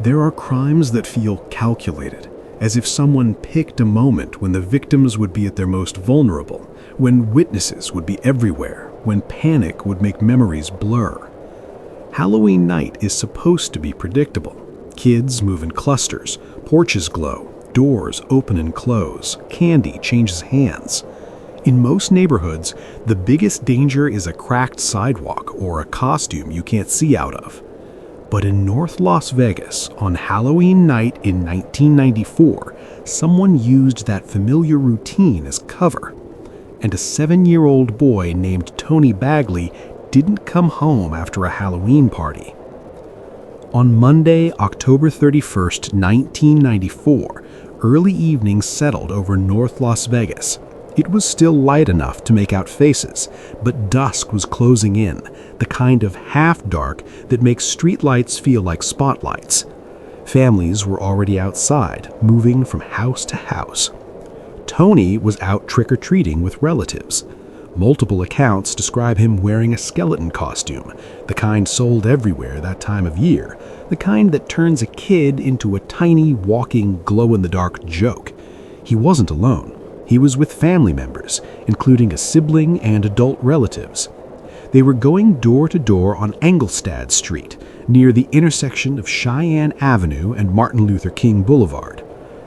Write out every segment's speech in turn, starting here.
There are crimes that feel calculated, as if someone picked a moment when the victims would be at their most vulnerable, when witnesses would be everywhere, when panic would make memories blur. Halloween night is supposed to be predictable. Kids move in clusters, porches glow, doors open and close, candy changes hands. In most neighborhoods, the biggest danger is a cracked sidewalk or a costume you can't see out of. But in North Las Vegas, on Halloween night in 1994, someone used that familiar routine as cover. And a 7-year-old boy named Tony Bagley didn't come home after a Halloween party. On Monday, October 31st, 1994, early evening settled over North Las Vegas. It was still light enough to make out faces, but dusk was closing in, the kind of half-dark that makes streetlights feel like spotlights. Families were already outside, moving from house to house. Tony was out trick-or-treating with relatives. Multiple accounts describe him wearing a skeleton costume, the kind sold everywhere that time of year, the kind that turns a kid into a tiny, walking, glow-in-the-dark joke. He wasn't alone. He was with family members, including a sibling and adult relatives. They were going door to door on Engelstad Street, near the intersection of Cheyenne Avenue and Martin Luther King Boulevard.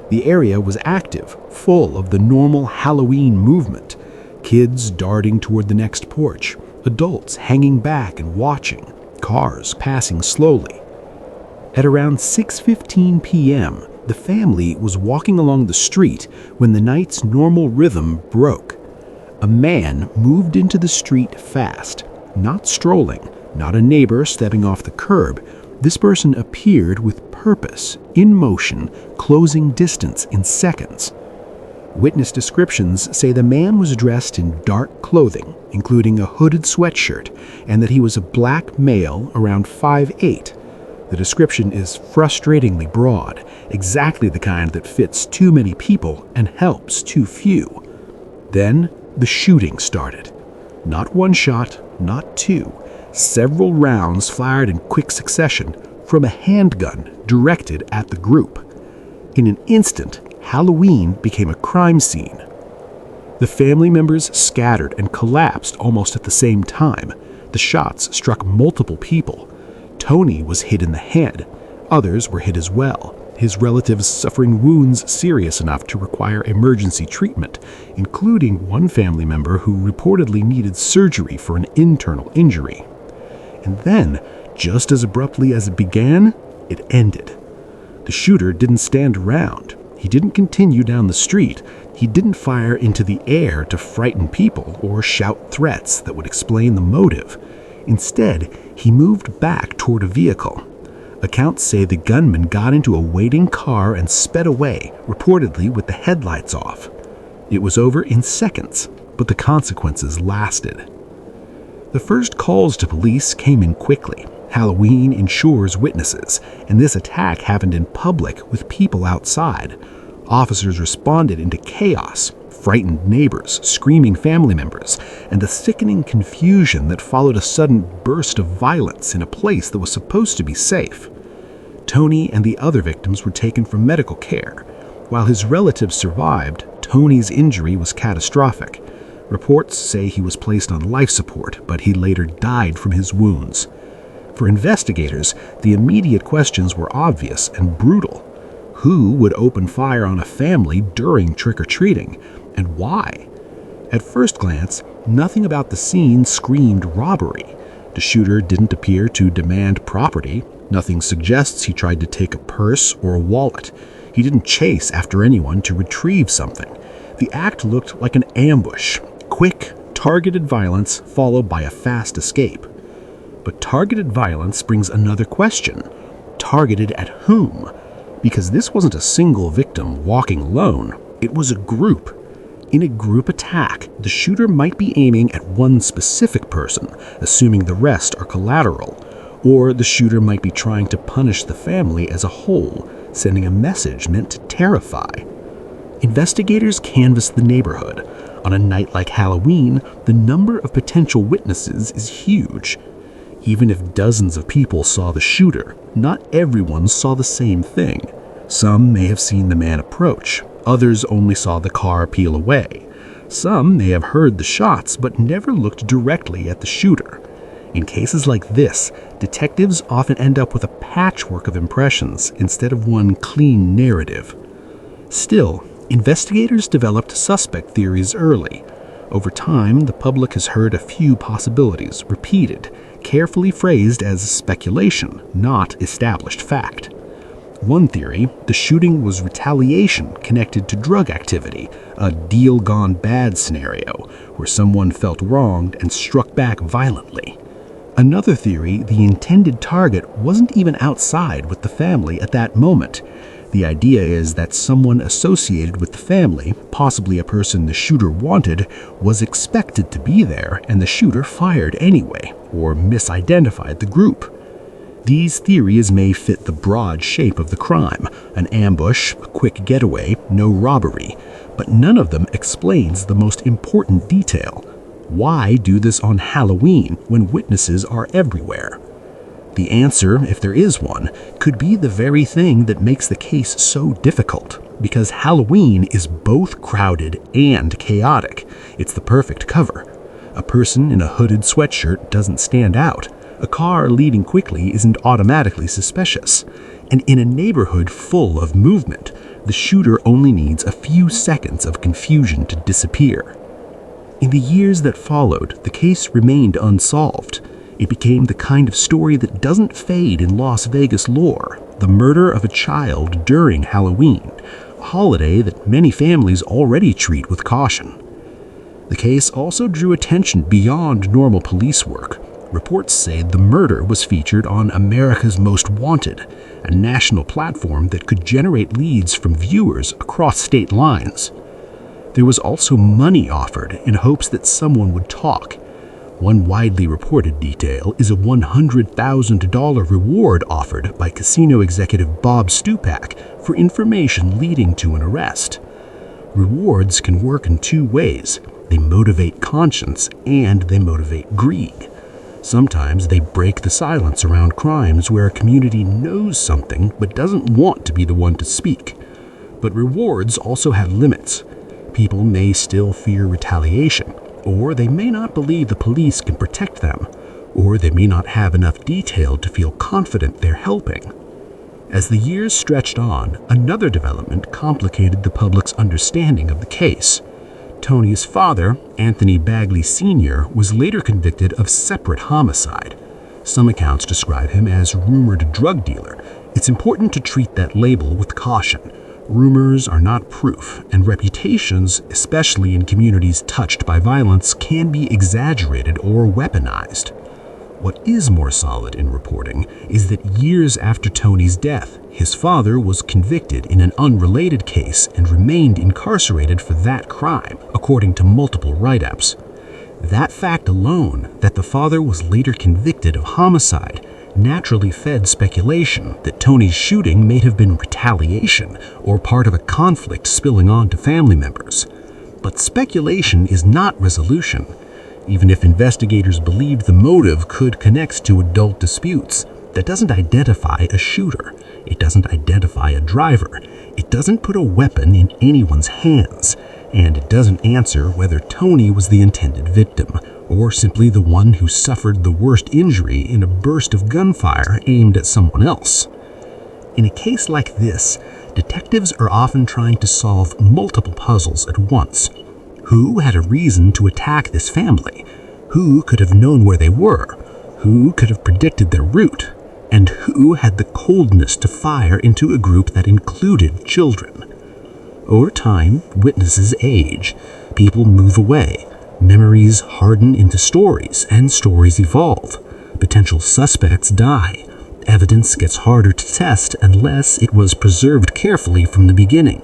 The area was active, full of the normal Halloween movement. Kids darting toward the next porch, adults hanging back and watching, cars passing slowly. At around 6:15 p.m., the family was walking along the street when the night's normal rhythm broke. A man moved into the street fast, not strolling, not a neighbor stepping off the curb. This person appeared with purpose, in motion, closing distance in seconds. Witness descriptions say the man was dressed in dark clothing, including a hooded sweatshirt, and that he was a black male around 5'8". The description is frustratingly broad, exactly the kind that fits too many people and helps too few. Then the shooting started. Not one shot, not two. Several rounds fired in quick succession from a handgun directed at the group. In an instant, Halloween became a crime scene. The family members scattered and collapsed almost at the same time. The shots struck multiple people. Tony was hit in the head. Others were hit as well, his relatives suffering wounds serious enough to require emergency treatment, including one family member who reportedly needed surgery for an internal injury. And then, just as abruptly as it began, it ended. The shooter didn't stand around. He didn't continue down the street. He didn't fire into the air to frighten people or shout threats that would explain the motive. Instead, he moved back toward a vehicle. Accounts say the gunman got into a waiting car and sped away, reportedly with the headlights off. It was over in seconds, but the consequences lasted. The first calls to police came in quickly. Halloween ensures witnesses, and this attack happened in public with people outside. Officers responded into chaos, frightened neighbors, screaming family members, and the sickening confusion that followed a sudden burst of violence in a place that was supposed to be safe. Tony and the other victims were taken for medical care. While his relatives survived, Tony's injury was catastrophic. Reports say he was placed on life support, but he later died from his wounds. For investigators, the immediate questions were obvious and brutal. Who would open fire on a family during trick-or-treating, and why? At first glance, nothing about the scene screamed robbery. The shooter didn't appear to demand property. Nothing suggests he tried to take a purse or a wallet. He didn't chase after anyone to retrieve something. The act looked like an ambush. Quick, targeted violence followed by a fast escape. But targeted violence brings another question. Targeted at whom? Because this wasn't a single victim walking alone. It was a group. In a group attack, the shooter might be aiming at one specific person, assuming the rest are collateral. Or the shooter might be trying to punish the family as a whole, sending a message meant to terrify. Investigators canvassed the neighborhood. On a night like Halloween, the number of potential witnesses is huge. Even if dozens of people saw the shooter, not everyone saw the same thing. Some may have seen the man approach, others only saw the car peel away. Some may have heard the shots but never looked directly at the shooter. In cases like this, detectives often end up with a patchwork of impressions instead of one clean narrative. Still, investigators developed suspect theories early. Over time, the public has heard a few possibilities repeated, carefully phrased as speculation, not established fact. One theory, the shooting was retaliation connected to drug activity, a deal gone bad scenario, where someone felt wronged and struck back violently. Another theory, the intended target wasn't even outside with the family at that moment. The idea is that someone associated with the family, possibly a person the shooter wanted, was expected to be there and the shooter fired anyway, or misidentified the group. These theories may fit the broad shape of the crime, an ambush, a quick getaway, no robbery, but none of them explains the most important detail. Why do this on Halloween when witnesses are everywhere? The answer, if there is one, could be the very thing that makes the case so difficult, because Halloween is both crowded and chaotic. It's the perfect cover. A person in a hooded sweatshirt doesn't stand out. A car leaving quickly isn't automatically suspicious. And in a neighborhood full of movement, the shooter only needs a few seconds of confusion to disappear. In the years that followed, the case remained unsolved. It became the kind of story that doesn't fade in Las Vegas lore, the murder of a child during Halloween, a holiday that many families already treat with caution. The case also drew attention beyond normal police work. Reports say the murder was featured on America's Most Wanted, a national platform that could generate leads from viewers across state lines. There was also money offered in hopes that someone would talk. One widely reported detail is a $100,000 reward offered by casino executive Bob Stupak for information leading to an arrest. Rewards can work in two ways. They motivate conscience and they motivate greed. Sometimes they break the silence around crimes where a community knows something but doesn't want to be the one to speak. But rewards also have limits. People may still fear retaliation, or they may not believe the police can protect them, or they may not have enough detail to feel confident they're helping. As the years stretched on, another development complicated the public's understanding of the case. Tony's father, Anthony Bagley Sr., was later convicted of separate homicide. Some accounts describe him as rumored drug dealer. It's important to treat that label with caution. Rumors are not proof, and reputations, especially in communities touched by violence, can be exaggerated or weaponized. What is more solid in reporting is that years after Tony's death, his father was convicted in an unrelated case and remained incarcerated for that crime, according to multiple write-ups. That fact alone, that the father was later convicted of homicide, naturally fed speculation that Tony's shooting may have been retaliation or part of a conflict spilling on to family members. But speculation is not resolution. Even if investigators believed the motive could connect to adult disputes, that doesn't identify a shooter. It doesn't identify a driver. It doesn't put a weapon in anyone's hands. And it doesn't answer whether Tony was the intended victim, or simply the one who suffered the worst injury in a burst of gunfire aimed at someone else. In a case like this, detectives are often trying to solve multiple puzzles at once. Who had a reason to attack this family? Who could have known where they were? Who could have predicted their route? And who had the coldness to fire into a group that included children? Over time, witnesses age. People move away. Memories harden into stories, and stories evolve. Potential suspects die. Evidence gets harder to test unless it was preserved carefully from the beginning.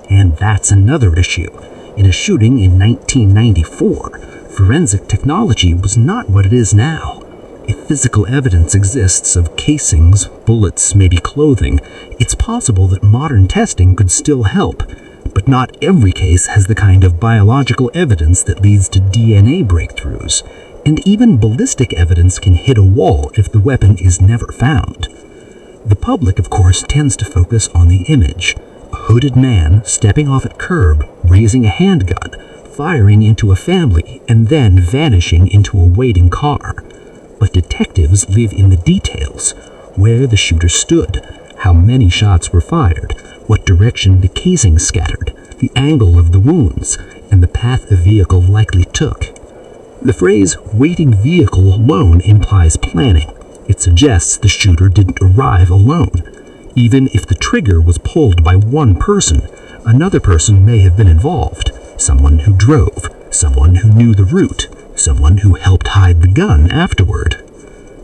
And that's another issue. In a shooting in 1994, forensic technology was not what it is now. If physical evidence exists of casings, bullets, maybe clothing, it's possible that modern testing could still help. But not every case has the kind of biological evidence that leads to DNA breakthroughs, and even ballistic evidence can hit a wall if the weapon is never found. The public, of course, tends to focus on the image. A hooded man stepping off at curb, raising a handgun, firing into a family, and then vanishing into a waiting car. But detectives live in the details: where the shooter stood, how many shots were fired, what direction the casing scattered, the angle of the wounds, and the path the vehicle likely took. The phrase waiting vehicle alone implies planning. It suggests the shooter didn't arrive alone. Even if the trigger was pulled by one person, another person may have been involved. Someone who drove, someone who knew the route, someone who helped hide the gun afterward.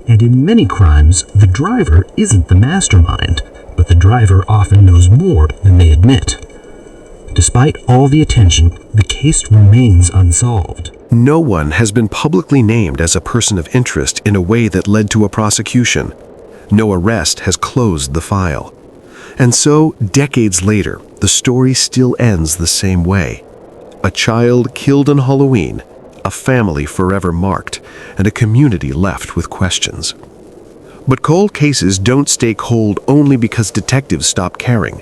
And in many crimes, the driver isn't the mastermind, but the driver often knows more than they admit. Despite all the attention, the case remains unsolved. No one has been publicly named as a person of interest in a way that led to a prosecution. No arrest has closed the file. And so, decades later, the story still ends the same way. A child killed on Halloween, a family forever marked, and a community left with questions. But cold cases don't stay cold only because detectives stop caring.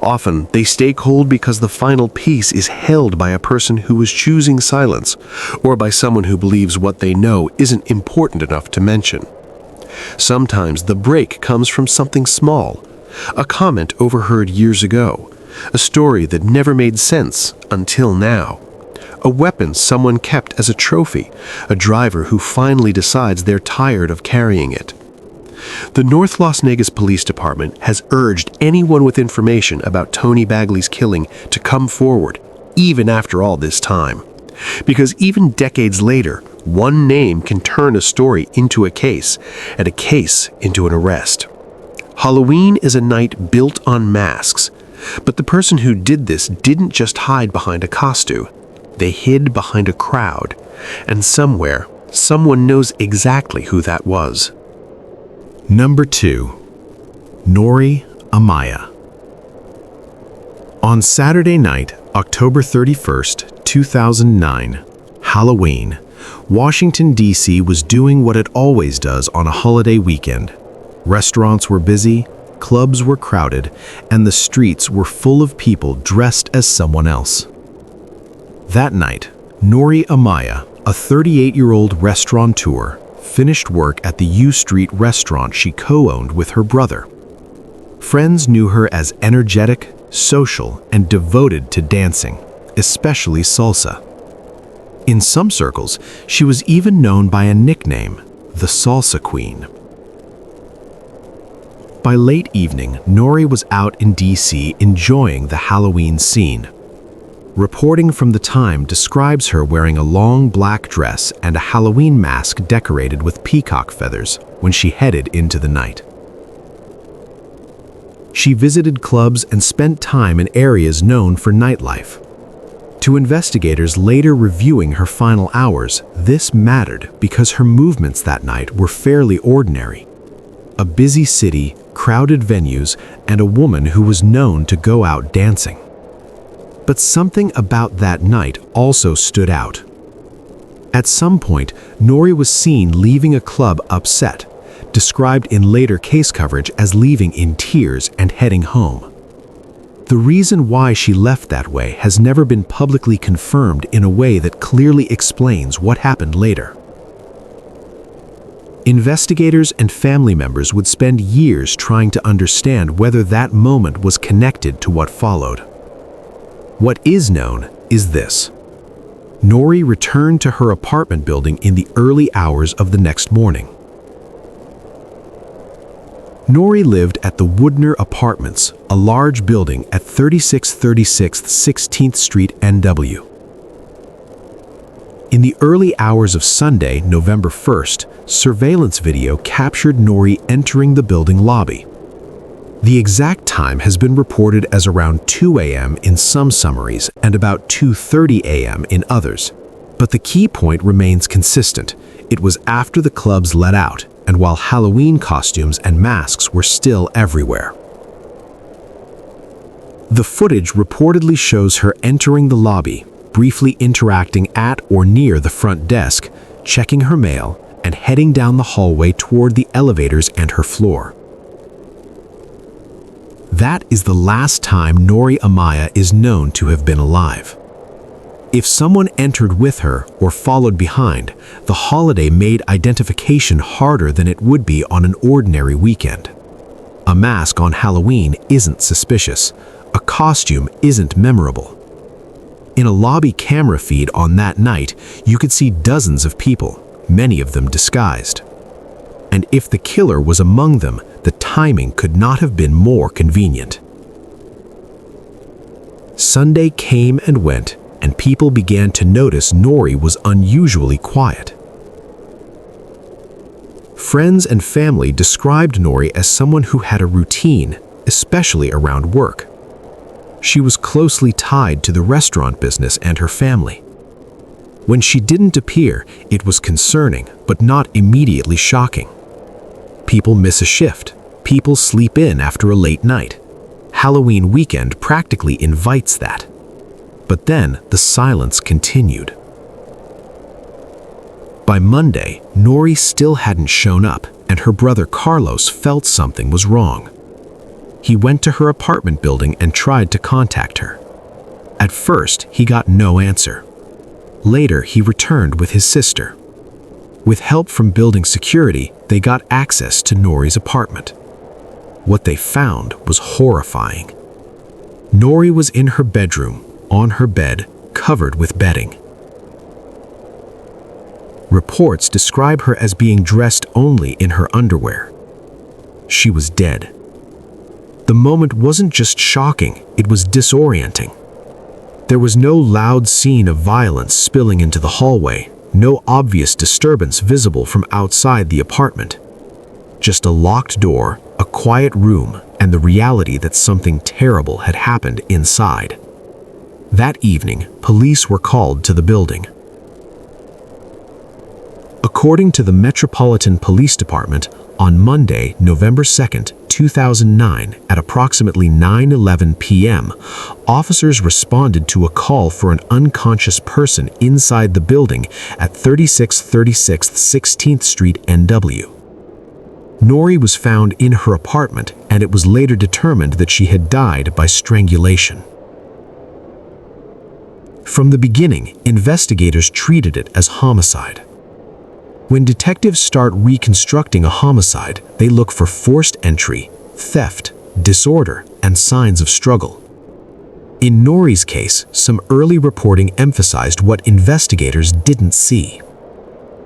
Often, they stay cold because the final piece is held by a person who is choosing silence, or by someone who believes what they know isn't important enough to mention. Sometimes the break comes from something small, a comment overheard years ago, a story that never made sense until now, a weapon someone kept as a trophy, a driver who finally decides they're tired of carrying it. The North Las Vegas Police Department has urged anyone with information about Tony Bagley's killing to come forward, even after all this time. Because even decades later, one name can turn a story into a case, and a case into an arrest. Halloween is a night built on masks, but the person who did this didn't just hide behind a costume. They hid behind a crowd, and somewhere, someone knows exactly who that was. Number 2. Nori Amaya. On Saturday night, October 31st, 2009, Halloween, Washington, D.C. was doing what it always does on a holiday weekend. Restaurants were busy, clubs were crowded, and the streets were full of people dressed as someone else. That night, Nori Amaya, a 38-year-old restaurateur, finished work at the U Street restaurant she co-owned with her brother. Friends knew her as energetic, social, and devoted to dancing, especially salsa. In some circles, she was even known by a nickname, the Salsa Queen. By late evening, Nori was out in D.C. enjoying the Halloween scene. Reporting from the Time describes her wearing a long black dress and a Halloween mask decorated with peacock feathers when she headed into the night. She visited clubs and spent time in areas known for nightlife. To investigators later reviewing her final hours, this mattered because her movements that night were fairly ordinary. A busy city, crowded venues, and a woman who was known to go out dancing. But something about that night also stood out. At some point, Nori was seen leaving a club upset, described in later case coverage as leaving in tears and heading home. The reason why she left that way has never been publicly confirmed in a way that clearly explains what happened later. Investigators and family members would spend years trying to understand whether that moment was connected to what followed. What is known is this: Nori returned to her apartment building in the early hours of the next morning. Nori lived at the Woodner Apartments, a large building at 3636 16th Street, NW. In the early hours of Sunday, November 1st, surveillance video captured Nori entering the building lobby. The exact time has been reported as around 2 a.m. in some summaries and about 2:30 a.m. in others. But the key point remains consistent. It was after the clubs let out, and while Halloween costumes and masks were still everywhere. The footage reportedly shows her entering the lobby, briefly interacting at or near the front desk, checking her mail, and heading down the hallway toward the elevators and her floor. That is the last time Nori Amaya is known to have been alive. If someone entered with her or followed behind, the holiday made identification harder than it would be on an ordinary weekend. A mask on Halloween isn't suspicious. A costume isn't memorable. In a lobby camera feed on that night, you could see dozens of people, many of them disguised. And if the killer was among them, the timing could not have been more convenient. Sunday came and went, and people began to notice Nori was unusually quiet. Friends and family described Nori as someone who had a routine, especially around work. She was closely tied to the restaurant business and her family. When she didn't appear, it was concerning, but not immediately shocking. People miss a shift. People sleep in after a late night. Halloween weekend practically invites that. But then the silence continued. By Monday, Nori still hadn't shown up, and her brother Carlos felt something was wrong. He went to her apartment building and tried to contact her. At first, he got no answer. Later, he returned with his sister. With help from building security, they got access to Nori's apartment. What they found was horrifying. Nori was in her bedroom, on her bed, covered with bedding. Reports describe her as being dressed only in her underwear. She was dead. The moment wasn't just shocking, it was disorienting. There was no loud scene of violence spilling into the hallway, no obvious disturbance visible from outside the apartment. Just a locked door, a quiet room, and the reality that something terrible had happened inside. That evening, police were called to the building. According to the Metropolitan Police Department, on Monday, November 2nd, 2009, at approximately 9:11 p.m., officers responded to a call for an unconscious person inside the building at 3636 16th Street NW. Nori was found in her apartment, and it was later determined that she had died by strangulation. From the beginning, investigators treated it as homicide. When detectives start reconstructing a homicide, they look for forced entry, theft, disorder, and signs of struggle. In Nori's case, some early reporting emphasized what investigators didn't see.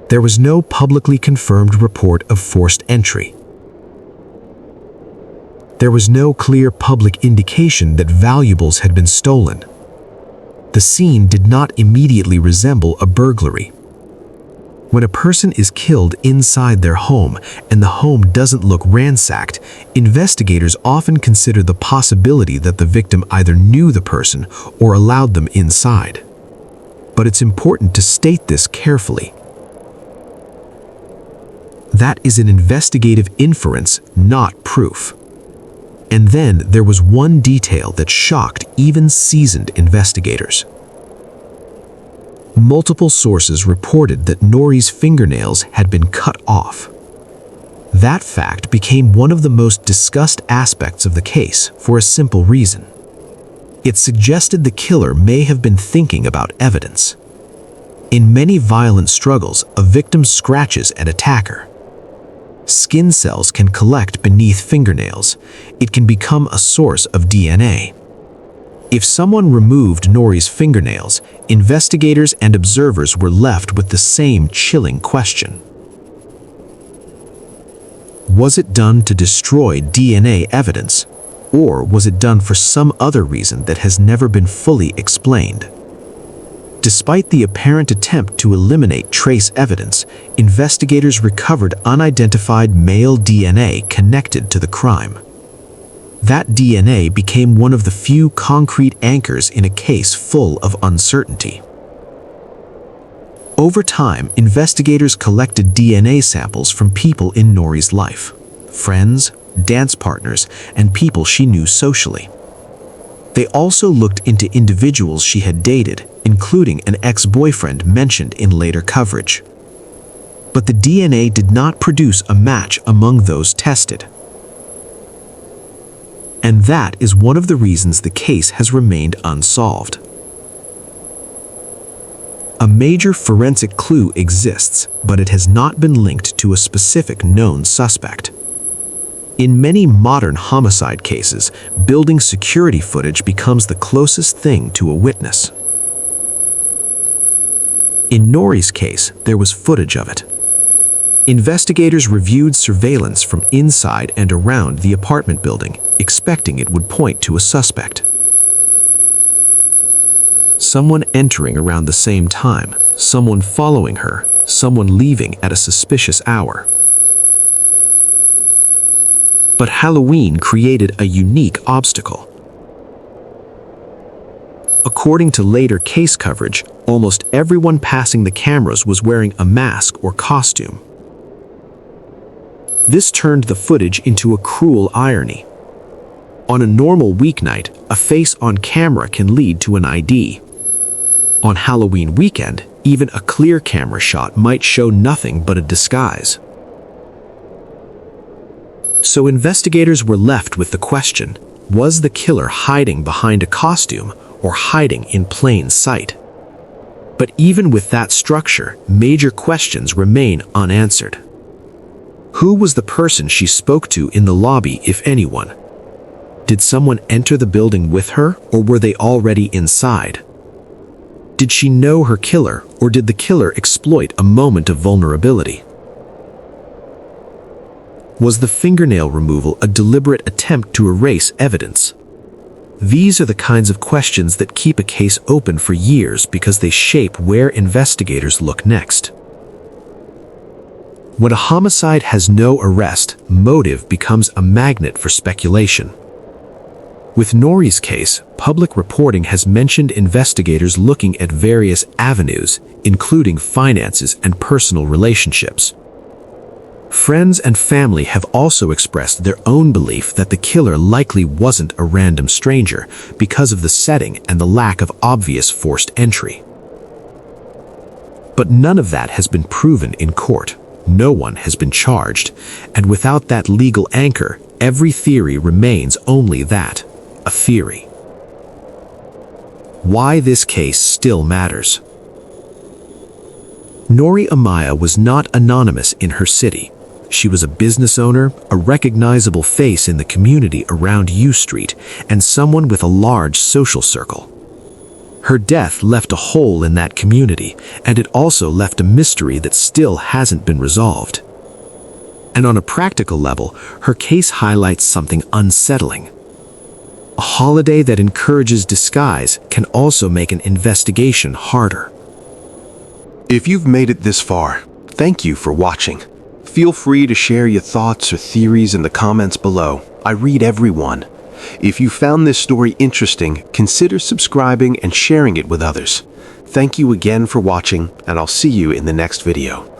There was no publicly confirmed report of forced entry. There was no clear public indication that valuables had been stolen. The scene did not immediately resemble a burglary. When a person is killed inside their home and the home doesn't look ransacked, investigators often consider the possibility that the victim either knew the person or allowed them inside. But it's important to state this carefully. That is an investigative inference, not proof. And then there was one detail that shocked even seasoned investigators. Multiple sources reported that Nori's fingernails had been cut off. That fact became one of the most discussed aspects of the case for a simple reason. It suggested the killer may have been thinking about evidence. In many violent struggles, a victim scratches an attacker. Skin cells can collect beneath fingernails. It can become a source of DNA. If someone removed Nori's fingernails, investigators and observers were left with the same chilling question. Was it done to destroy DNA evidence, or was it done for some other reason that has never been fully explained? Despite the apparent attempt to eliminate trace evidence, investigators recovered unidentified male DNA connected to the crime. That DNA became one of the few concrete anchors in a case full of uncertainty. Over time, investigators collected DNA samples from people in Nori's life, friends, dance partners, and people she knew socially. They also looked into individuals she had dated, including an ex-boyfriend mentioned in later coverage. But the DNA did not produce a match among those tested. And that is one of the reasons the case has remained unsolved. A major forensic clue exists, but it has not been linked to a specific known suspect. In many modern homicide cases, building security footage becomes the closest thing to a witness. In Norie's case, there was footage of it. Investigators reviewed surveillance from inside and around the apartment building, expecting it would point to a suspect. Someone entering around the same time, someone following her, someone leaving at a suspicious hour. But Halloween created a unique obstacle. According to later case coverage, almost everyone passing the cameras was wearing a mask or costume. This turned the footage into a cruel irony. On a normal weeknight, a face on camera can lead to an ID. On Halloween weekend, even a clear camera shot might show nothing but a disguise. So investigators were left with the question, was the killer hiding behind a costume or hiding in plain sight? But even with that structure, major questions remain unanswered. Who was the person she spoke to in the lobby, if anyone? Did someone enter the building with her, or were they already inside? Did she know her killer, or did the killer exploit a moment of vulnerability? Was the fingernail removal a deliberate attempt to erase evidence? These are the kinds of questions that keep a case open for years because they shape where investigators look next. When a homicide has no arrest, motive becomes a magnet for speculation. With Norie's case, public reporting has mentioned investigators looking at various avenues, including finances and personal relationships. Friends and family have also expressed their own belief that the killer likely wasn't a random stranger because of the setting and the lack of obvious forced entry. But none of that has been proven in court. No one has been charged, and without that legal anchor, every theory remains only that, a theory. Why this case still matters. Norie Amaya was not anonymous in her city. She was a business owner, a recognizable face in the community around U Street, and someone with a large social circle. Her death left a hole in that community, and it also left a mystery that still hasn't been resolved. And on a practical level, her case highlights something unsettling. A holiday that encourages disguise can also make an investigation harder. If you've made it this far, thank you for watching. Feel free to share your thoughts or theories in the comments below. I read every one. If you found this story interesting, consider subscribing and sharing it with others. Thank you again for watching, and I'll see you in the next video.